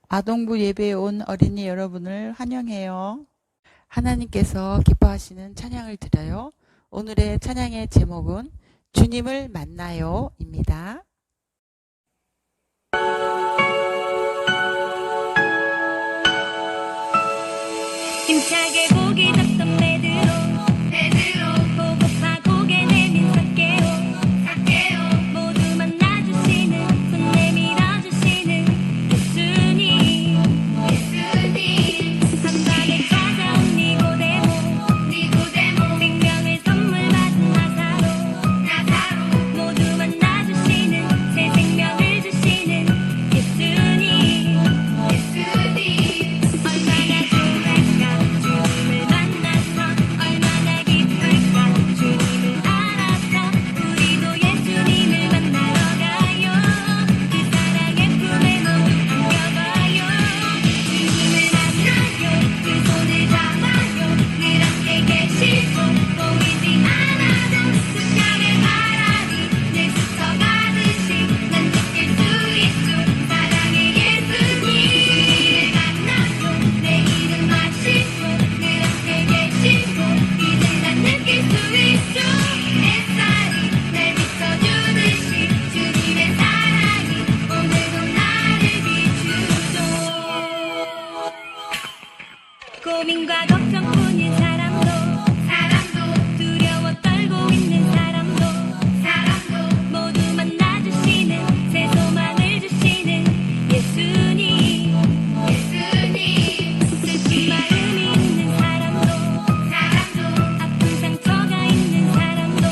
아동부 예배에 온 어린이 여러분을 환영해요. 하나님께서 기뻐하시는 찬양을 드려요. 오늘의 찬양의 제목은 주님을 만나요 입니다. 힘차게 고기 잡던 베드로 보고파 고개 내민 삭개오 모두 만나주시는 손 내밀어주시는 예수님 한밤에 찾아온 니고데모 생명을 선물 받은 나사로 모두 만나주시는 새 생명을 주시는 예수님 얼마나 좋을까 주님을 만나서 얼마나 기쁠까 주님을 알아서 우리도 예수님을 만나러 가요 그 사랑의 품에 모두 안겨봐요 주님을 만나요 그 손을 잡아요 늘 함께 계시고 보이지 않아도 숫자의 바람이 늘 스쳐가듯이 난 느낄 수 있죠 사랑의 예수님을 만나요 내 이름 하시고 늘 함께 계시고 이제 난 느낄 수 있죠 햇살이 날 비춰주듯이 주님의 사랑이 오늘도 나를 비추죠 고민과 걱정뿐인 사람도 두려워 떨고 있는 사람도 모두 만나주시는 새 소망을 주시는 예수님 슬픈 마음이 있는 사람도 아픈 상처가 있는 사람도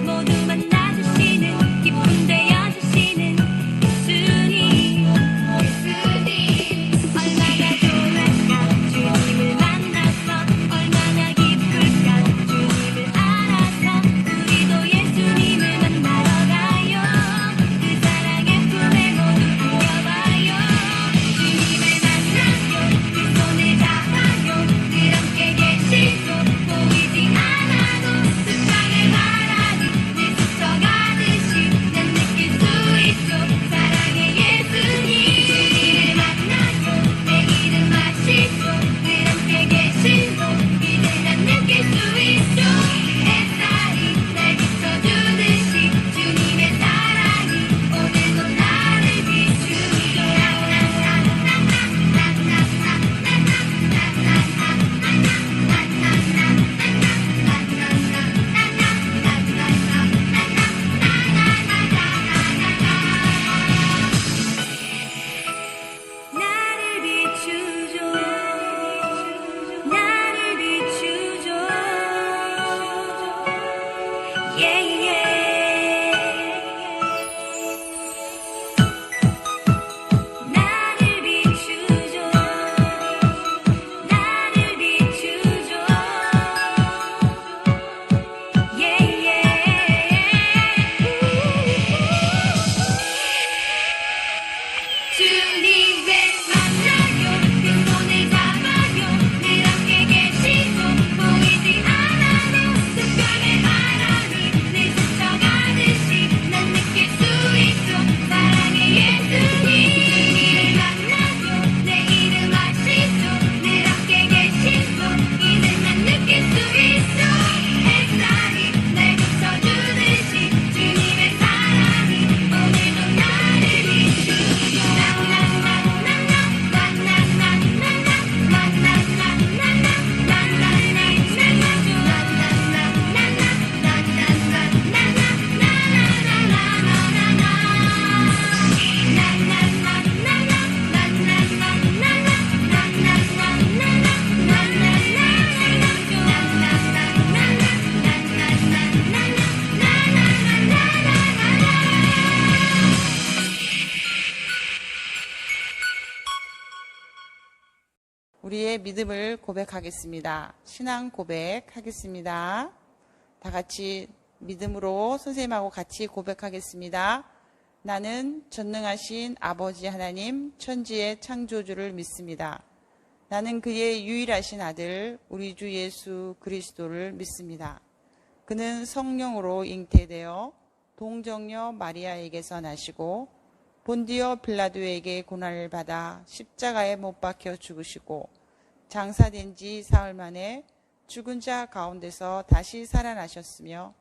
모두 만나주시는 기쁨 되어주시는 예수님 얼마나 좋을까 주님을 만나서 얼마나 기쁠까 주님을 알아서 우리도 예수님을 만나러 가요 그 사랑의 품에 모두 안겨봐요 주님을 만나요 그 손을 잡아요 늘 함께 계시고 보이지 않아도 숫자의 바람이 늘 스쳐가듯이 난 느낄 수 있죠 사랑의 예수님을 만나요 내 이름 하시고 늘 함께 계시고 이제 난 느낄 수 있죠 햇살이 날 비춰주듯이 주님의 사랑이 오늘도 나를 비추죠 나를 비추죠 나를 비추죠 나를 비추죠 나를 비추죠 주님을 만나요 그 손을 잡아요 늘 함께 계시고 보이지 않아도 숫자의 바람이 늘 스쳐가듯이 난 느낄 수 있죠 사랑의 예수님을 만나요 내 이름 하시죠 늘 함께 계시고 이제 난 느낄 수 있죠 햇살이 날 비춰주듯이 주님의 사랑이 오늘도 나를 비추죠 우리의 믿음을 고백하겠습니다. 신앙 고백하겠습니다. 다 같이 믿음으로 선생님하고 같이 고백하겠습니다. 나는 전능하신 아버지 하나님 천지의 창조주를 믿습니다. 나는 그의 유일하신 아들 우리 주 예수 그리스도를 믿습니다. 그는 성령으로 잉태되어 동정녀 마리아에게서 나시고 본디오 빌라도에게 고난을 받아 십자가에 못 박혀 죽으시고 장사된 지 사흘 만에 죽은 자 가운데서 다시 살아나셨으며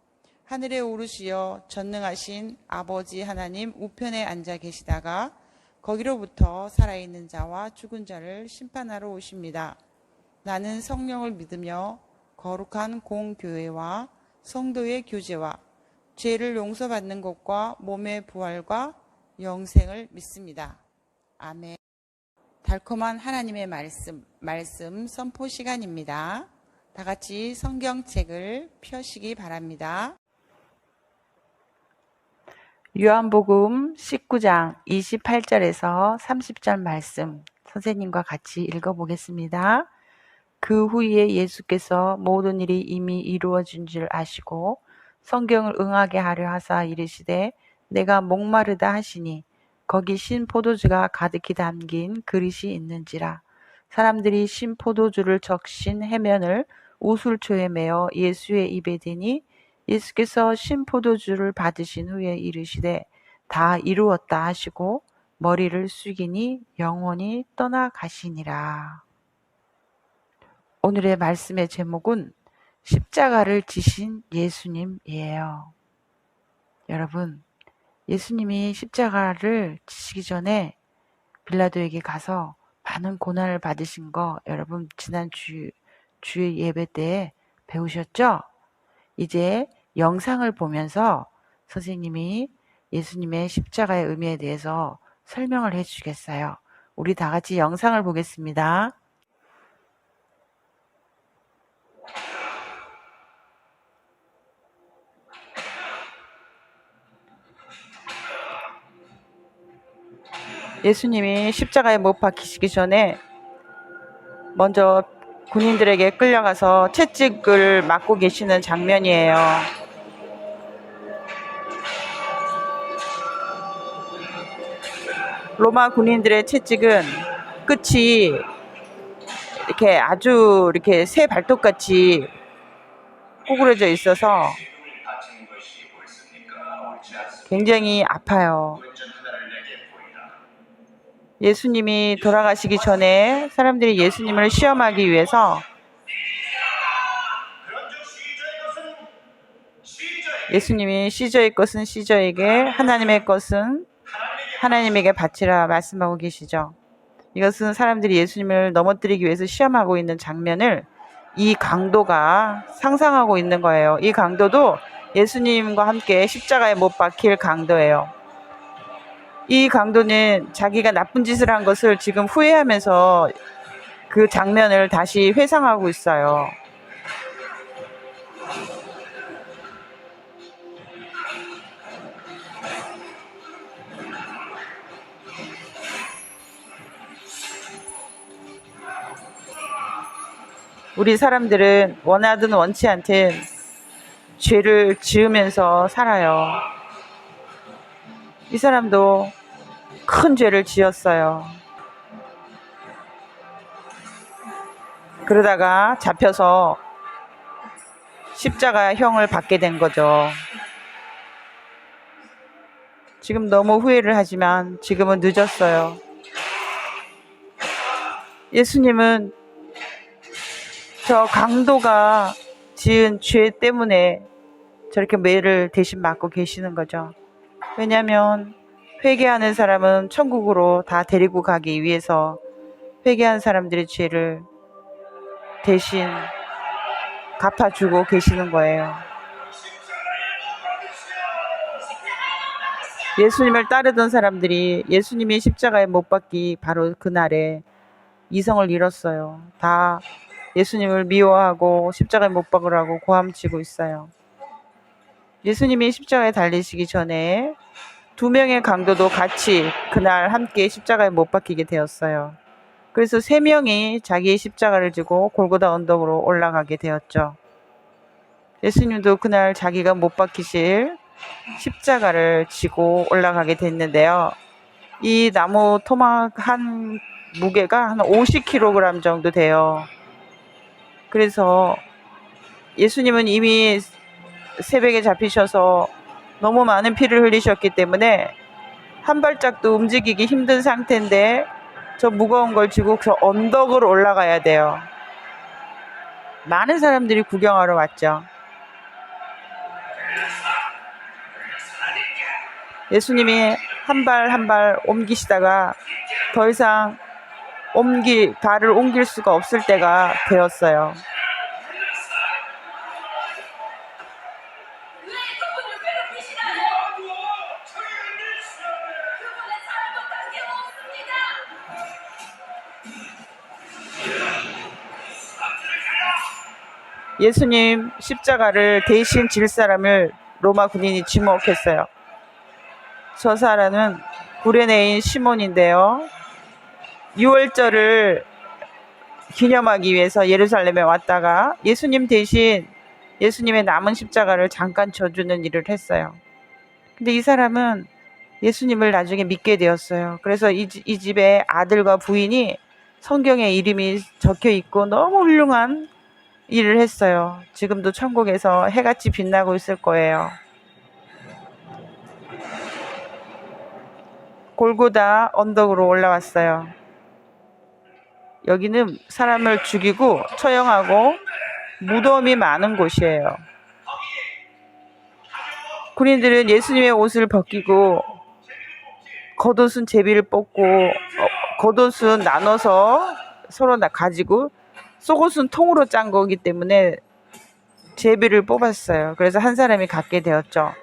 하늘에 오르시어 전능하신 아버지 하나님 우편에 앉아 계시다가 거기로부터 살아있는 자와 죽은 자를 심판하러 오십니다. 나는 성령을 믿으며 거룩한 공교회와 성도의 교제와 죄를 용서받는 것과 몸의 부활과 영생을 믿습니다. 아멘. 달콤한 하나님의 말씀 선포 시간입니다. 다 같이 성경책을 펴시기 바랍니다. 요한복음 19장 28절에서 30절 말씀 선생님과 같이 읽어보겠습니다. 그 후에 예수께서 모든 일이 이미 이루어진 줄 아시고 성경을 응하게 하려 하사 이르시되 내가 목마르다 하시니 거기 신 포도주가 가득히 담긴 그릇이 있는지라. 사람들이 신 포도주를 적신 해면을 우술초에 메어 예수의 입에 대니 예수께서 신 포도주를 받으신 후에 이르시되 다 이루었다 하시고 머리를 숙이니 영원히 떠나가시니라. 오늘의 말씀의 제목은 십자가를 지신 예수님이에요. 여러분, 예수님이 십자가를 지시기 전에 빌라도에게 가서 많은 고난을 받으신 거 여러분 지난 주의 예배 때 배우셨죠? 이제 영상을 보면서 선생님이 예수님의 십자가의 의미에 대해서 설명을 해주시겠어요. 우리 다 같이 영상을 보겠습니다. 예수님이 십자가에 못 박히시기 전에 먼저 군인들에게 끌려가서 채찍을 맞고 계시는 장면이에요. 로마 군인들의 채찍은 끝이 이렇게 아주 이렇게 새 발톱같이 구부러져 있어서 굉장히 아파요. 예수님이 돌아가시기 전에 사람들이 예수님을 시험하기 위해서 예수님이 시저의 것은 시저에게 하나님의 것은 하나님에게 바치라 말씀하고 계시죠. 이것은 사람들이 예수님을 넘어뜨리기 위해서 시험하고 있는 장면을 이 강도가 상상하고 있는 거예요. 이 강도도 예수님과 함께 십자가에 못 박힐 강도예요. 이 강도는 자기가 나쁜 짓을 한 것을 지금 후회하면서 그 장면을 다시 회상하고 있어요. 우리 사람들은 원하든 원치 않든 죄를 지으면서 살아요. 이 사람도 큰 죄를 지었어요. 그러다가 잡혀서 십자가형을 받게 된 거죠. 지금 너무 후회를 하지만 지금은 늦었어요. 예수님은 저 강도가 지은 죄 때문에 저렇게 매를 대신 맞고 계시는 거죠. 왜냐하면 회개하는 사람은 천국으로 다 데리고 가기 위해서 회개한 사람들의 죄를 대신 갚아주고 계시는 거예요. 예수님을 따르던 사람들이 예수님이 십자가에 못 박기 바로 그날에 이성을 잃었어요. 다 예수님을 미워하고 십자가에 못 박으라고 고함치고 있어요. 예수님이 십자가에 달리시기 전에 2명의 강도도 같이 그날 함께 십자가에 못 박히게 되었어요. 그래서 3명이 자기의 십자가를 지고 골고다 언덕으로 올라가게 되었죠. 예수님도 그날 자기가 못 박히실 십자가를 지고 올라가게 됐는데요. 이 나무 토막 한 무게가 한 50kg 정도 돼요. 그래서 예수님은 이미 새벽에 잡히셔서 너무 많은 피를 흘리셨기 때문에 한 발짝도 움직이기 힘든 상태인데 저 무거운 걸 쥐고 저 언덕을 올라가야 돼요. 많은 사람들이 구경하러 왔죠. 예수님이 한 발 한 발 옮기시다가 더 이상 발을 옮길 수가 없을 때가 되었어요. 왜 그분을 괴롭히시나요? 그분의 사랑과 관계없습니다. 예수님 십자가를 대신 질 사람을 로마 군인이 지목했어요. 저 사람은 구레네인 시몬인데요. 6월절을 기념하기 위해서 예루살렘에 왔다가 예수님 대신 예수님의 남은 십자가를 잠깐 져주는 일을 했어요. 근데 이 사람은 예수님을 나중에 믿게 되었어요. 그래서 이 집의 아들과 부인이 성경에 이름이 적혀 있고 너무 훌륭한 일을 했어요. 지금도 천국에서 해같이 빛나고 있을 거예요. 골고다 언덕으로 올라왔어요. 여기는 사람을 죽이고 처형하고 무덤이 많은 곳이에요. 군인들은 예수님의 옷을 벗기고 겉옷은 제비를 뽑고 겉옷은 나눠서 서로 가지고 속옷은 통으로 짠 거기 때문에 제비를 뽑았어요. 그래서 한 사람이 갖게 되었죠.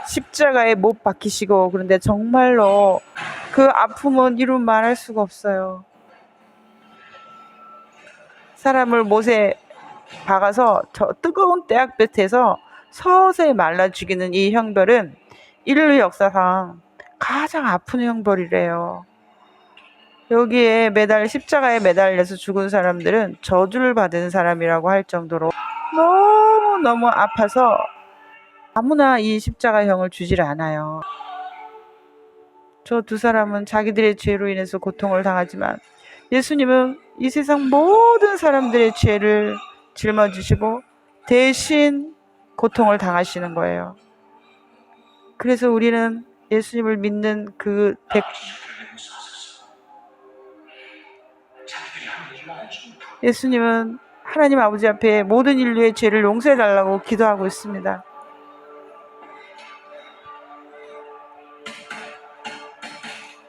십자가에 못 박히시고 그런데 정말로 그 아픔은 이루 말할 수가 없어요. 사람을 못에 박아서 저 뜨거운 떼약볕에서 서서히 말라 죽이는 이 형벌은 인류 역사상 가장 아픈 형벌이래요. 여기에 십자가에 매달려서 죽은 사람들은 저주를 받은 사람이라고 할 정도로 너무너무 아파서 아무나 이 십자가형을 주질 않아요. 저 두 사람은 자기들의 죄로 인해서 고통을 당하지만 예수님은 이 세상 모든 사람들의 죄를 짊어지시고 대신 고통을 당하시는 거예요. 그래서 우리는 예수님을 믿는 예수님은 하나님 아버지 앞에 모든 인류의 죄를 용서해 달라고 기도하고 있습니다.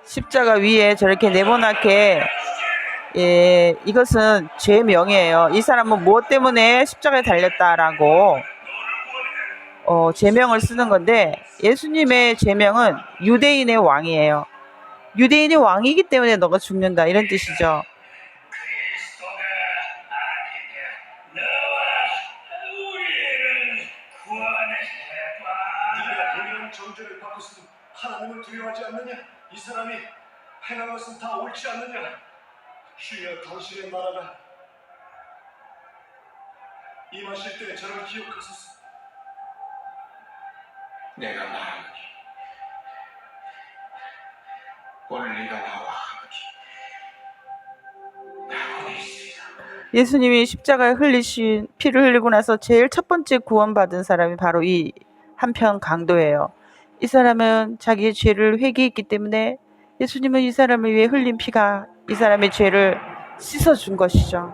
십자가 위에 저렇게 네모나게 이것은 죄명이에요. 이 사람은 무엇 때문에 십자가에 달렸다라고 제명을 쓰는 건데 예수님의 제명은 유대인의 왕이에요. 유대인이 왕이기 때문에 너가 죽는다 이런 뜻이죠. 네가 동일한 정죄를 받고서도 하나님을 두려워하지 않느냐? 이 사람이 행한 것은 다 옳지 않느냐? 주여 당신의 나라가 임하실 때 저를 기억하소서. 내가 말하노니 오늘 네가 나와 나오니 있으리라. 예수님이 십자가에 흘리신 피를 흘리고 나서 제일 첫 번째 구원받은 사람이 바로 이 한편 강도예요. 이 사람은 자기의 죄를 회개했기 때문에 예수님은 이 사람을 위해 흘린 피가 이 사람의 죄를 씻어준 것이죠.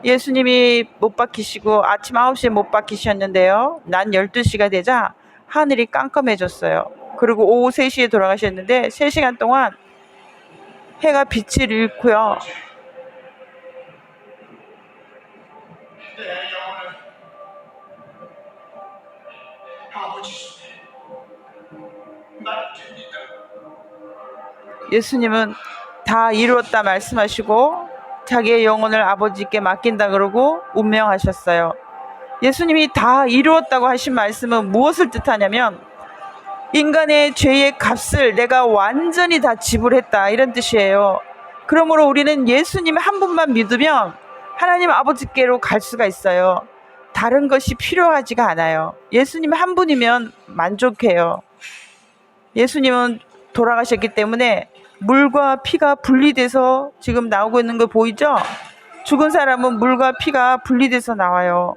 예수님이 못 박히시고 아침 9시에 못 박히셨는데요. 낮 12시가 되자 하늘이 깜깜해졌어요. 그리고 오후 3시에 돌아가셨는데 3시간 동안 해가 빛을 잃고요. 내 영혼을 아버지 손에 맡깁니다. 예수님은 다 이루었다 말씀하시고 자기의 영혼을 아버지께 맡긴다 그러고 운명하셨어요. 예수님이 다 이루었다고 하신 말씀은 무엇을 뜻하냐면 인간의 죄의 값을 내가 완전히 다 지불했다 이런 뜻이에요. 그러므로 우리는 예수님 한 분만 믿으면 하나님 아버지께로 갈 수가 있어요. 다른 것이 필요하지가 않아요. 예수님 한 분이면 만족해요. 예수님은 돌아가셨기 때문에 물과 피가 분리돼서 지금 나오고 있는 거 보이죠? 죽은 사람은 물과 피가 분리돼서 나와요.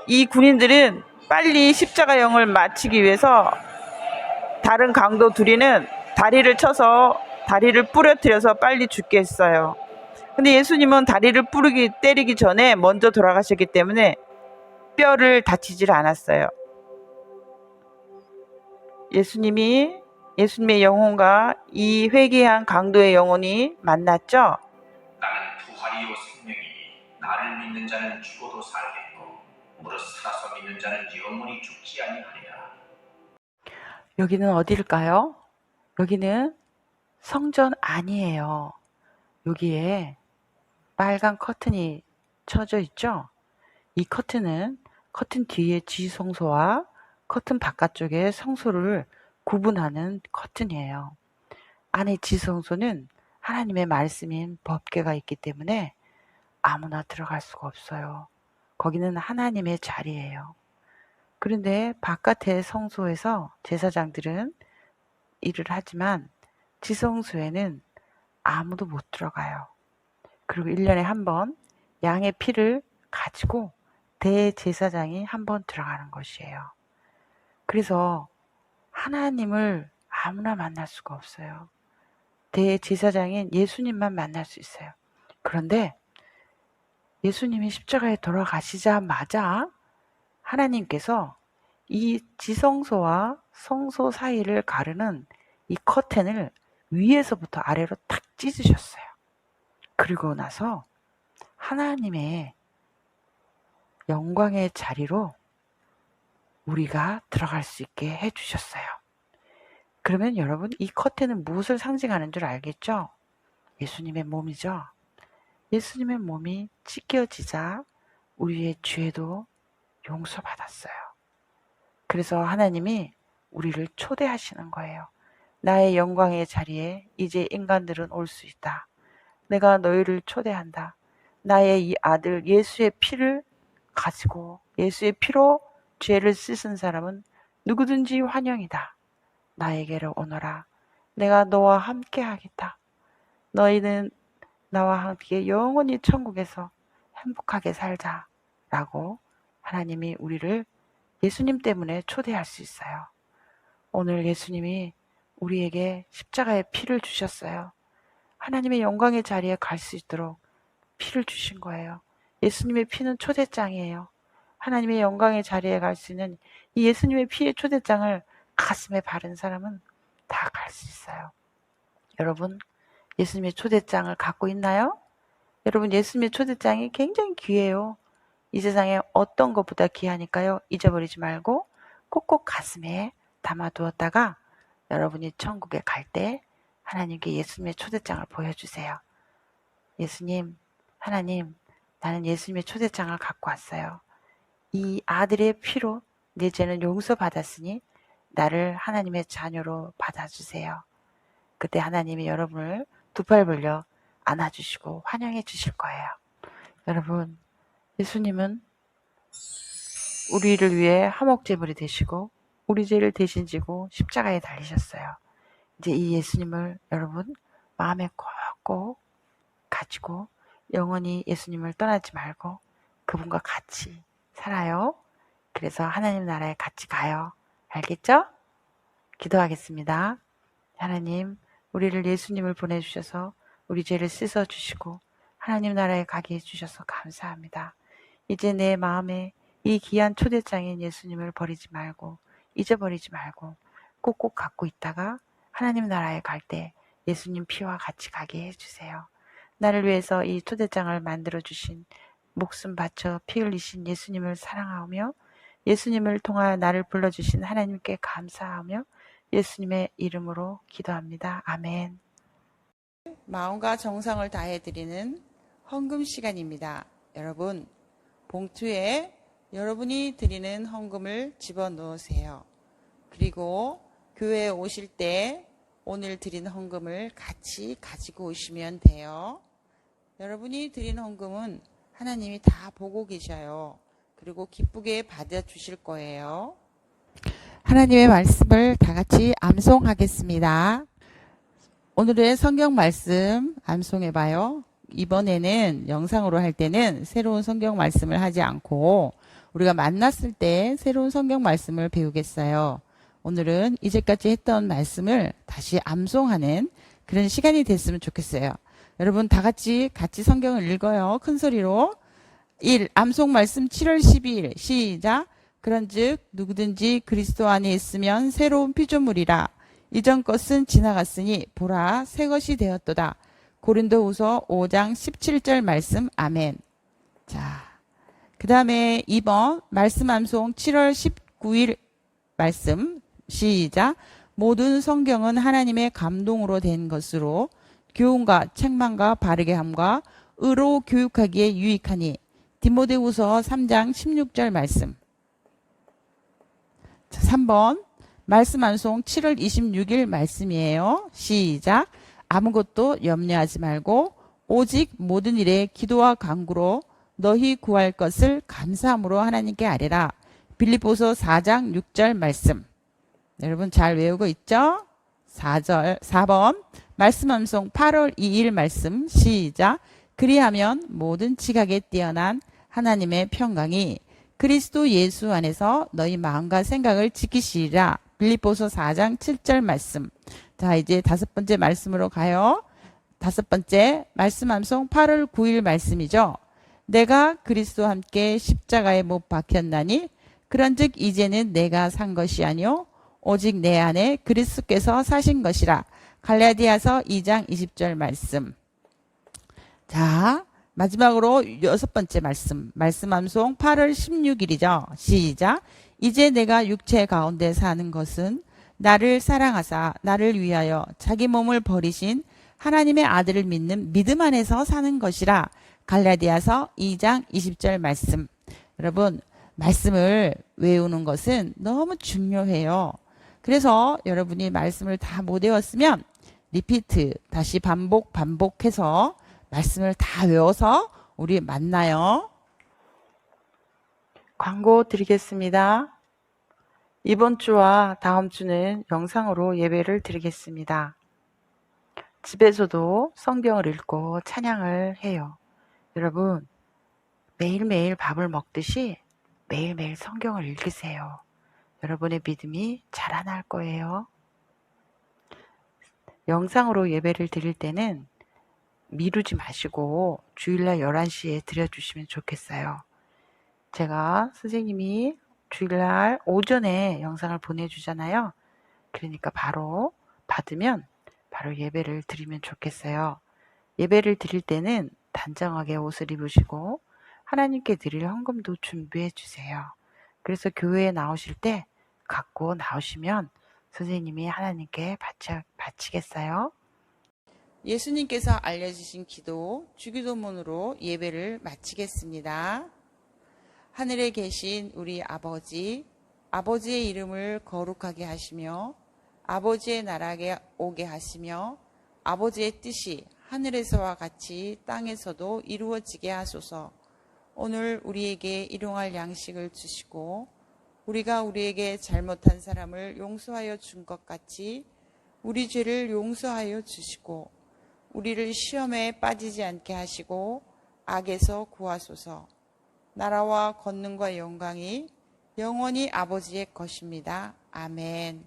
이 군인들은 빨리 십자가 영을 마치기 위해서 다른 강도 둘이는 다리를 쳐서 다리를 부러뜨려서 빨리 죽게 했어요. 근데 예수님은 다리를 때리기 전에 먼저 돌아가셨기 때문에 뼈를 다치질 않았어요. 예수님의 영혼과 이 회개한 강도의 영혼이 만났죠? 나는 부활이요 생명이니 나를 믿는 자는 죽어도 살겠고 무릇 살아서 믿는 자는 영원히 죽지 아니하리라. 여기는 어디일까요? 여기는 성전 아니에요. 여기에 빨간 커튼이 쳐져 있죠? 이 커튼 뒤에 지성소와 커튼 바깥쪽에 성소를 구분하는 커튼이에요. 안에 지성소는 하나님의 말씀인 법궤가 있기 때문에 아무나 들어갈 수가 없어요. 거기는 하나님의 자리예요. 그런데 바깥의 성소에서 제사장들은 일을 하지만 지성소에는 아무도 못 들어가요. 그리고 1년에 한 번 양의 피를 가지고 대제사장이 한 번 들어가는 것이에요. 그래서 하나님을 아무나 만날 수가 없어요. 대제사장인 예수님만 만날 수 있어요. 그런데 예수님이 십자가에 돌아가시자마자 하나님께서 이 지성소와 성소 사이를 가르는 이 커튼을 위에서부터 아래로 탁 찢으셨어요. 그리고 나서 하나님의 영광의 자리로 우리가 들어갈 수 있게 해주셨어요. 그러면 여러분, 이 커튼은 무엇을 상징하는 줄 알겠죠? 예수님의 몸이죠. 예수님의 몸이 찢겨지자 우리의 죄도 용서받았어요. 그래서 하나님이 우리를 초대하시는 거예요. 나의 영광의 자리에 이제 인간들은 올 수 있다. 내가 너희를 초대한다. 나의 이 아들 예수의 피를 가지고 예수의 피로 죄를 씻은 사람은 누구든지 환영이다. 나에게로 오너라. 내가 너와 함께 하겠다. 너희는 나와 함께 영원히 천국에서 행복하게 살자. 라고 하나님이 우리를 예수님 때문에 초대할 수 있어요. 오늘 예수님이 우리에게 십자가의 피를 주셨어요. 하나님의 영광의 자리에 갈 수 있도록 피를 주신 거예요. 예수님의 피는 초대장이에요. 하나님의 영광의 자리에 갈 수 있는 이 예수님의 피의 초대장을 가슴에 바른 사람은 다 갈 수 있어요. 여러분, 예수님의 초대장을 갖고 있나요? 여러분, 예수님의 초대장이 굉장히 귀해요. 이 세상에 어떤 것보다 귀하니까요. 잊어버리지 말고 꼭꼭 가슴에 담아두었다가 여러분이 천국에 갈 때 하나님께 예수님의 초대장을 보여주세요. 예수님, 하나님, 나는 예수님의 초대장을 갖고 왔어요. 이 아들의 피로 내 죄는 용서받았으니 나를 하나님의 자녀로 받아주세요. 그때 하나님이 여러분을 두 팔 벌려 안아주시고 환영해 주실 거예요. 여러분, 예수님은 우리를 위해 화목제물이 되시고 우리 죄를 대신 지고 십자가에 달리셨어요. 이제 이 예수님을 여러분 마음에 꼭 가지고 영원히 예수님을 떠나지 말고 그분과 같이 살아요. 그래서 하나님 나라에 같이 가요. 알겠죠? 기도하겠습니다. 하나님, 우리를 예수님을 보내주셔서 우리 죄를 씻어주시고 하나님 나라에 가게 해주셔서 감사합니다. 이제 내 마음에 이 귀한 초대장인 예수님을 버리지 말고 잊어버리지 말고 꼭꼭 갖고 있다가 하나님 나라에 갈 때 예수님 피와 같이 가게 해주세요. 나를 위해서 이 초대장을 만들어주신 목숨 바쳐 피 흘리신 예수님을 사랑하며 예수님을 통하여 나를 불러주신 하나님께 감사하며 예수님의 이름으로 기도합니다. 아멘. 마음과 정성을 다해 드리는 헌금 시간입니다. 여러분, 봉투에 여러분이 드리는 헌금을 집어넣으세요. 그리고 교회에 오실 때 오늘 드린 헌금을 같이 가지고 오시면 돼요. 여러분이 드린 헌금은 하나님이 다 보고 계셔요. 그리고 기쁘게 받아주실 거예요. 하나님의 말씀을 다 같이 암송하겠습니다. 오늘의 성경 말씀 암송해봐요. 이번에는 영상으로 할 때는 새로운 성경 말씀을 하지 않고 우리가 만났을 때 새로운 성경 말씀을 배우겠어요. 오늘은 이제까지 했던 말씀을 다시 암송하는 그런 시간이 됐으면 좋겠어요. 여러분 다 같이 성경을 읽어요. 큰 소리로. 1. 암송 말씀 7월 12일 시작. 그런즉 누구든지 그리스도 안에 있으면 새로운 피조물이라. 이전 것은 지나갔으니 보라 새 것이 되었도다. 고린도후서 5장 17절 말씀. 아멘. 자, 그 다음에 2번 말씀 암송 7월 19일 말씀 시작. 모든 성경은 하나님의 감동으로 된 것으로 교훈과 책망과 바르게 함과 의로 교육하기에 유익하니. 디모데후서 3장 16절 말씀. 자, 3번 말씀 암송 7월 26일 말씀이에요. 시작. 아무것도 염려하지 말고 오직 모든 일에 기도와 간구로 너희 구할 것을 감사함으로 하나님께 아뢰라. 빌립보서 4장 6절 말씀. 여러분 잘 외우고 있죠? 4번 말씀 암송 8월 2일 말씀 시작. 그리하면 모든 지각에 뛰어난 하나님의 평강이 그리스도 예수 안에서 너희 마음과 생각을 지키시리라. 빌립보서 4장 7절 말씀. 자, 이제 5번째 말씀으로 가요. 5번째 말씀 암송 8월 9일 말씀이죠. 내가 그리스도와 함께 십자가에 못 박혔나니 그런즉 이제는 내가 산 것이 아니요 오직 내 안에 그리스도께서 사신 것이라. 갈라디아서 2장 20절 말씀. 자, 마지막으로 6번째 말씀 암송 8월 16일이죠. 시작. 이제 내가 육체 가운데 사는 것은 나를 사랑하사 나를 위하여 자기 몸을 버리신 하나님의 아들을 믿는 믿음 안에서 사는 것이라. 갈라디아서 2장 20절 말씀. 여러분 말씀을 외우는 것은 너무 중요해요. 그래서 여러분이 말씀을 다 못 외웠으면 리피트 다시 반복해서 말씀을 다 외워서 우리 만나요. 광고 드리겠습니다. 이번 주와 다음 주는 영상으로 예배를 드리겠습니다. 집에서도 성경을 읽고 찬양을 해요. 여러분 매일매일 밥을 먹듯이 매일매일 성경을 읽으세요. 여러분의 믿음이 자라날 거예요. 영상으로 예배를 드릴 때는 미루지 마시고 주일날 11시에 드려주시면 좋겠어요. 제가 선생님이 주일날 오전에 영상을 보내주잖아요. 그러니까 바로 받으면 바로 예배를 드리면 좋겠어요. 예배를 드릴 때는 단정하게 옷을 입으시고 하나님께 드릴 헌금도 준비해 주세요. 그래서 교회에 나오실 때 갖고 나오시면 선생님이 하나님께 바치겠어요. 예수님께서 알려주신 기도, 주기도문으로 예배를 마치겠습니다. 하늘에 계신 우리 아버지, 아버지의 이름을 거룩하게 하시며 아버지의 나라에 오게 하시며 아버지의 뜻이 하늘에서와 같이 땅에서도 이루어지게 하소서. 오늘 우리에게 일용할 양식을 주시고 우리가 우리에게 잘못한 사람을 용서하여 준 것 같이 우리 죄를 용서하여 주시고 우리를 시험에 빠지지 않게 하시고 악에서 구하소서. 나라와 권능과 영광이 영원히 아버지의 것입니다. 아멘.